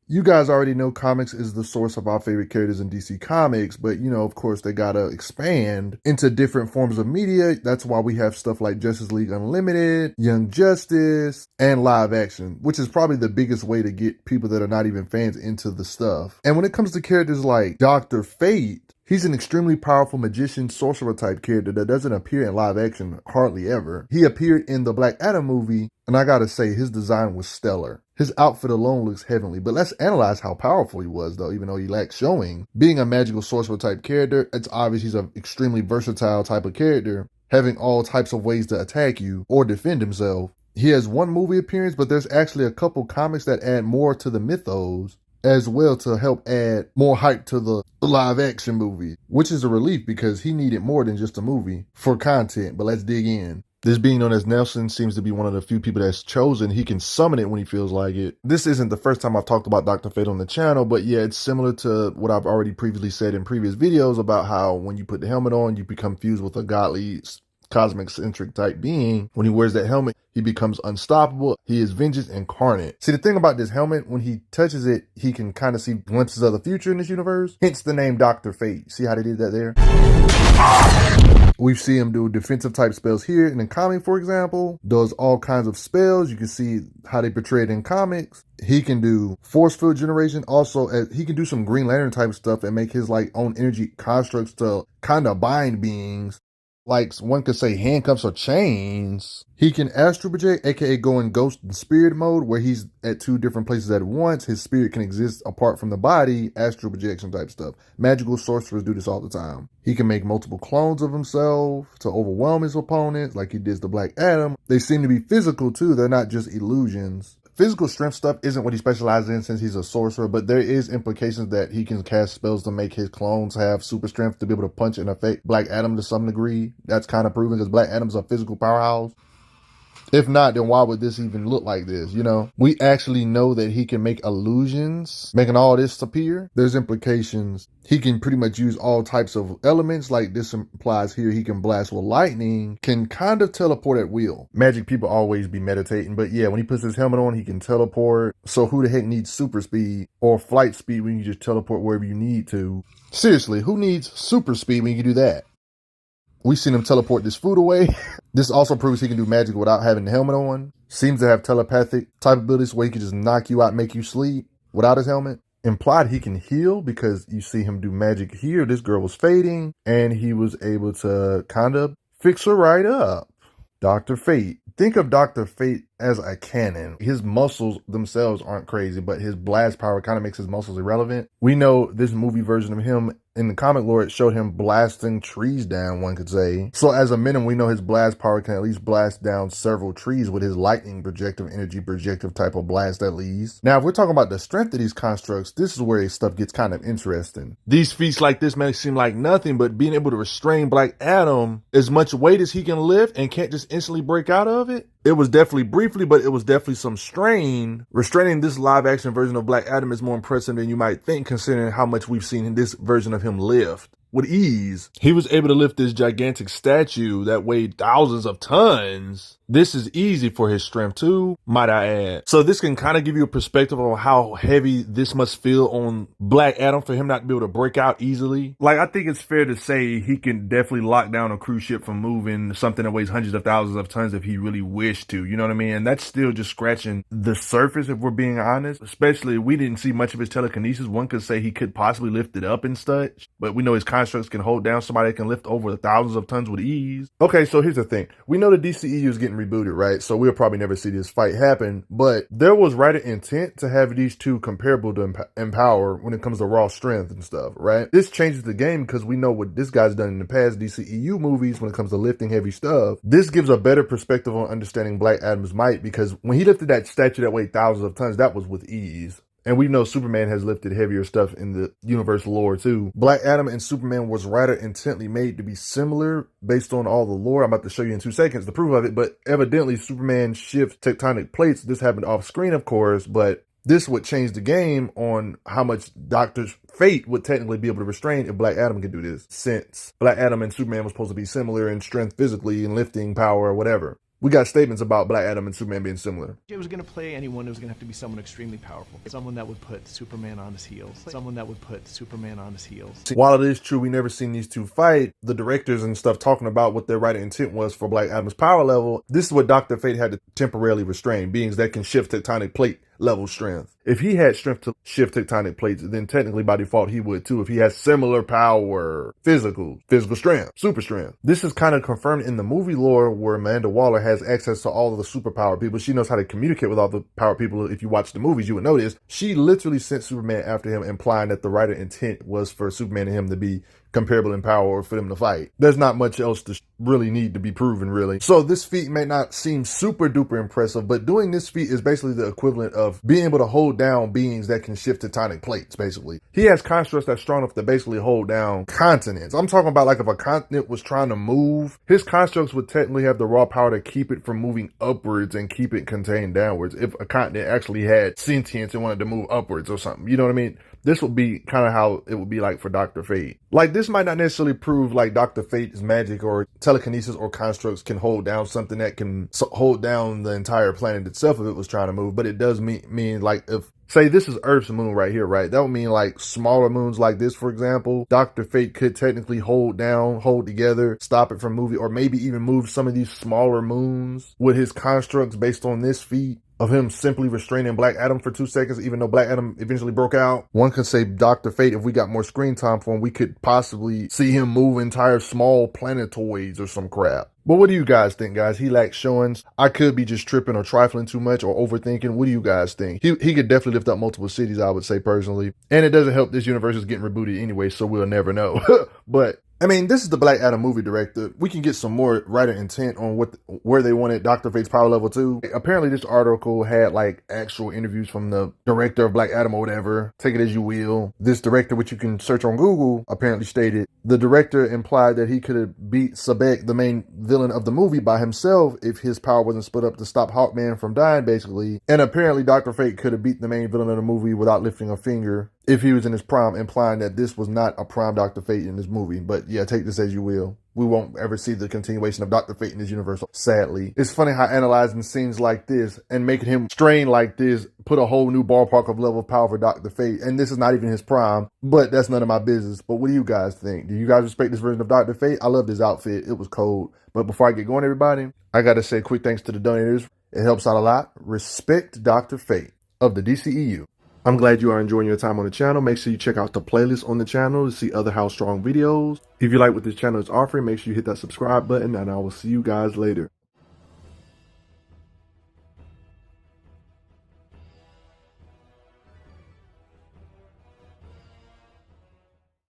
You guys already know comics is the source of our favorite characters in DC Comics, but of course, they gotta expand into different forms of media. That's why we have stuff like Justice League Unlimited, Young Justice, and live action, which is probably the biggest way to get people that are not even fans into the stuff. And when it comes to characters like Dr. Fate, he's an extremely powerful magician, sorcerer type character that doesn't appear in live action hardly ever. He appeared in the Black Adam movie, and I gotta say, his design was stellar. His outfit alone looks heavenly, but let's analyze how powerful he was, though, even though he lacks showing. Being a magical sorcerer type character, it's obvious he's an extremely versatile type of character, having all types of ways to attack you or defend himself. He has one movie appearance, but there's actually a couple comics that add more to the mythos as well to help add more hype to the live action movie, which is a relief because he needed more than just a movie for content. But let's dig in. This being known as Nelson seems to be one of the few people that's chosen. He can summon it when he feels like it. This isn't the first time I've talked about Dr. Fate on the channel, but yeah, it's similar to what I've already previously said in previous videos about how when you put the helmet on, you become fused with a godly cosmic centric type being. When he wears that helmet, he becomes unstoppable. He is vengeance incarnate. See, the thing about this helmet, when he touches it, he can kind of see glimpses of the future in this universe. Hence the name Dr. Fate. See how they did that there? We see him do defensive type spells here. And in comic, for example, does all kinds of spells. You can see how they portray it in comics. He can do force field generation. Also, he can do some Green Lantern type stuff and make his own energy constructs to kind of bind beings. Like one could say handcuffs or chains. He can astral project, aka go in ghost and spirit mode, where he's at two different places at once. His spirit can exist apart from the body, astral projection type stuff. Magical sorcerers do this all the time. He can make multiple clones of himself to overwhelm his opponents, like he did the Black Adam. They seem to be physical too, they're not just illusions. Physical strength stuff isn't what he specializes in since he's a sorcerer, but there is implications that he can cast spells to make his clones have super strength to be able to punch and affect Black Adam to some degree. That's kind of proven because Black Adam's a physical powerhouse. If not, then why would this even look like this, We actually know that he can make illusions, making all this appear. There's implications. He can pretty much use all types of elements, like this implies here he can blast with lightning, can kind of teleport at will. Magic people always be meditating, but yeah, when he puts his helmet on, he can teleport. So who the heck needs super speed or flight speed when you just teleport wherever you need to? Seriously, who needs super speed when you can do that? We've seen him teleport this food away. This also proves he can do magic without having the helmet on. Seems to have telepathic type abilities where he can just knock you out, make you sleep without his helmet. Implied he can heal because you see him do magic here. This girl was fading and he was able to kind of fix her right up. Dr. Fate. Think of Dr. Fate as a cannon. His muscles themselves aren't crazy, but his blast power kind of makes his muscles irrelevant. We know this movie version of him in the comic lore, it showed him blasting trees down, one could say. So as a minimum, we know his blast power can at least blast down several trees with his lightning projective, energy projective type of blast at least. Now, if we're talking about the strength of these constructs, this is where stuff gets kind of interesting. These feats like this may seem like nothing, but being able to restrain Black Adam as much weight as he can lift and can't just instantly break out of it, it was definitely briefly, but it was definitely some strain. Restraining this live action version of Black Adam is more impressive than you might think, considering how much we've seen in this version of him lift. With ease, he was able to lift this gigantic statue that weighed thousands of tons. This is easy for his strength too, might I add. So this can kind of give you a perspective on how heavy this must feel on Black Adam for him not to be able to break out easily. Like, I think it's fair to say he can definitely lock down a cruise ship from moving something that weighs hundreds of thousands of tons if he really wished to, you know what I mean? And that's still just scratching the surface if we're being honest. Especially, we didn't see much of his telekinesis. One could say he could possibly lift it up and such, but we know his constructs can hold down somebody that can lift over thousands of tons with ease. Okay, so here's the thing. We know the DCEU is getting rebooted, right? So we'll probably never see this fight happen, but there was writer intent to have these two comparable to empower when it comes to raw strength and stuff, right? This changes the game because we know what this guy's done in the past DCEU movies when it comes to lifting heavy stuff. This gives a better perspective on understanding Black Adam's might because when he lifted that statue that weighed thousands of tons, that was with ease. And we know Superman has lifted heavier stuff in the universe lore too. Black Adam and Superman was writer intently made to be similar based on all the lore. I'm about to show you in 2 seconds the proof of it, but evidently Superman shifts tectonic plates. This happened off screen, of course, but this would change the game on how much Dr. Fate would technically be able to restrain if Black Adam could do this, since Black Adam and Superman was supposed to be similar in strength physically and lifting power or whatever. We got statements about Black Adam and Superman being similar. If it was going to play anyone, it was going to have to be someone extremely powerful. Someone that would put Superman on his heels. Someone that would put Superman on his heels. While it is true we never seen these two fight, the directors and stuff talking about what their writing intent was for Black Adam's power level, this is what Dr. Fate had to temporarily restrain, beings that can shift tectonic plate level strength. If he had strength to shift tectonic plates, then technically by default he would too if he has similar power, physical strength, super strength. This is kind of confirmed in the movie lore where Amanda Waller has access to all of the superpower people. She knows how to communicate with all the power people. If you watch the movies, you would notice she literally sent Superman after him, implying that the writer intent was for Superman and him to be comparable in power or for them to fight. There's not much else to really need to be proven, really. So this feat may not seem super duper impressive, but doing this feat is basically the equivalent of being able to hold down beings that can shift tectonic plates, basically. He has constructs that's strong enough to basically hold down continents. I'm talking about like if a continent was trying to move, his constructs would technically have the raw power to keep it from moving upwards and keep it contained downwards if a continent actually had sentience and wanted to move upwards or something. You know what I mean? This would be kind of how it would be like for Dr. Fate. Like, this might not necessarily prove like Dr. Fate's magic or telekinesis or constructs can hold down something that can hold down the entire planet itself if it was trying to move, but it does mean like if, say this is Earth's moon right here, right? That would mean like smaller moons like this, for example, Dr. Fate could technically hold together, stop it from moving, or maybe even move some of these smaller moons with his constructs based on this feat of him simply restraining Black Adam for 2 seconds, even though Black Adam eventually broke out. One could say Dr. Fate, if we got more screen time for him, we could possibly see him move entire small planetoids or some crap. But what do you guys think, guys? He lacks showings. I could be just tripping or trifling too much or overthinking. What do you guys think? He could definitely lift up multiple cities, I would say, personally. And it doesn't help this universe is getting rebooted anyway, so we'll never know. But I mean, this is the Black Adam movie director. We can get some more writer intent on where they wanted Dr. Fate's power level to. Apparently, this article had like actual interviews from the director of Black Adam or whatever. Take it as you will. This director, which you can search on Google, apparently stated the director implied that he could have beat Sabek, the main villain of the movie, by himself if his power wasn't split up to stop Hawkman from dying, basically. And apparently, Dr. Fate could have beat the main villain of the movie without lifting a finger if he was in his prime, implying that this was not a prime Dr. Fate in this movie. But yeah, take this as you will. We won't ever see the continuation of Dr. Fate in this universe, sadly. It's funny how analyzing scenes like this and making him strain like this put a whole new ballpark of level of power for Dr. Fate. And this is not even his prime, but that's none of my business. But what do you guys think? Do you guys respect this version of Dr. Fate? I love this outfit. It was cold. But before I get going, everybody, I got to say quick thanks to the donators. It helps out a lot. Respect Dr. Fate of the DCEU. I'm glad you are enjoying your time on the channel. Make sure you check out the playlist on the channel to see other How Strong videos. If you like what this channel is offering, make sure you hit that subscribe button, and I will see you guys later.